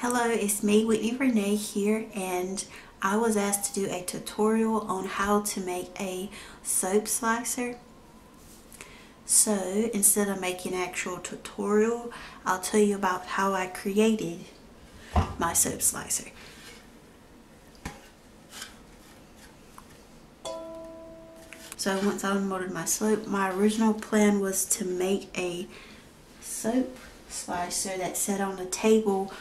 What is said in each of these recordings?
Hello, it's me, Whitney Renee here, and I was asked to do a tutorial on how to make a soap slicer. So instead of making an actual tutorial, I'll tell you about how I created my soap slicer. So once I unmolded my soap, my original plan was to make a soap slicer that sat on the table,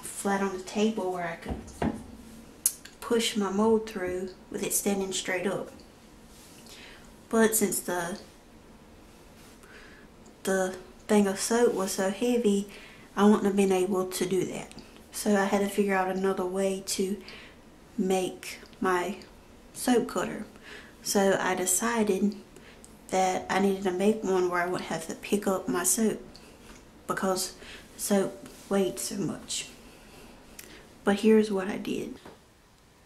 flat on the table, where I could push my mold through with it standing straight up. But since the thing of soap was so heavy, I wouldn't have been able to do that. So I had to figure out another way to make my soap cutter. So I decided that I needed to make one where I wouldn't have to pick up my soap because soap weighed so much. But here's what I did.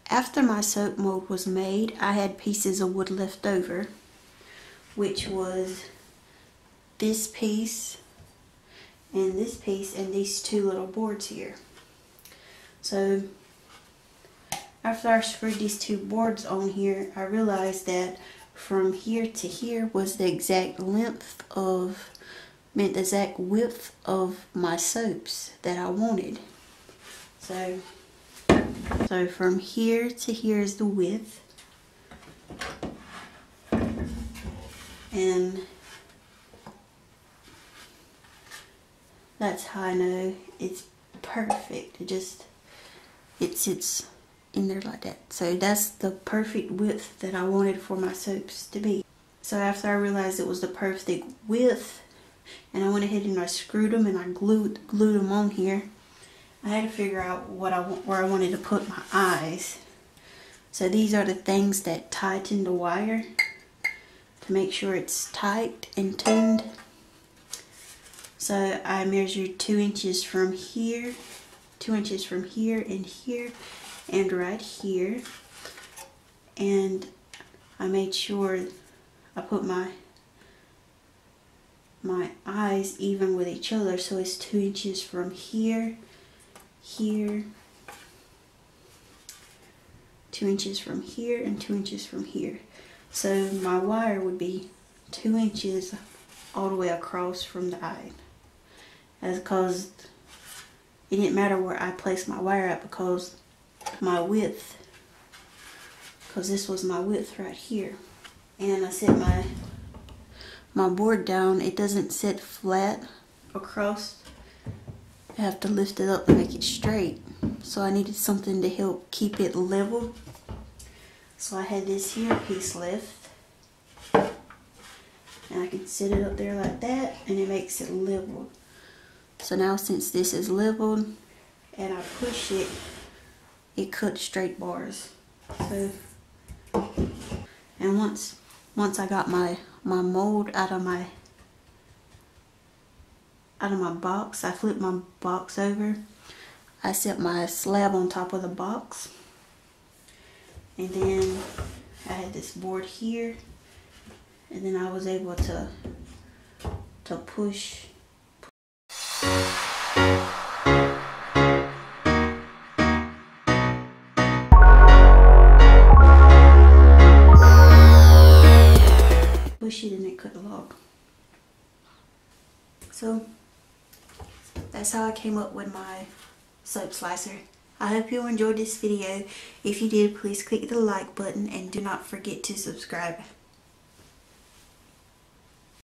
After my soap mold was made, I had pieces of wood left over, which was this piece and this piece and these two little boards here. So after I screwed these two boards on here, I realized that from here to here was the exact the exact width of my soaps that I wanted. So from here to here is the width, and that's how I know it's perfect. It sits in there like that. So that's the perfect width that I wanted for my soaps to be. So after I realized it was the perfect width, and I went ahead and I screwed them and I glued them on here, I had to figure out where I wanted to put my eyes. So these are the things that tighten the wire to make sure it's tight and tuned. So I measured 2 inches from here, 2 inches from here and here, and right here. And I made sure I put my eyes even with each other, so it's 2 inches from here, here, 2 inches from here, and 2 inches from here. So my wire would be 2 inches all the way across from the eye. That's because it didn't matter where I placed my wire at, because my width, because this was my width right here. And I set my board down. It doesn't sit flat across. I have to lift it up to make it straight. So I needed something to help keep it level. So I had this here piece left, and I can set it up there like that, and it makes it level. So now since this is leveled and I push it, it cuts straight bars. So, and once I got my mold out of my box, I flipped my box over. I set my slab on top of the box, and then I had this board here, and then I was able to push. Push it and it cut the log. So that's how I came up with my soap slicer. I hope you enjoyed this video. If you did, please click the like button and do not forget to subscribe.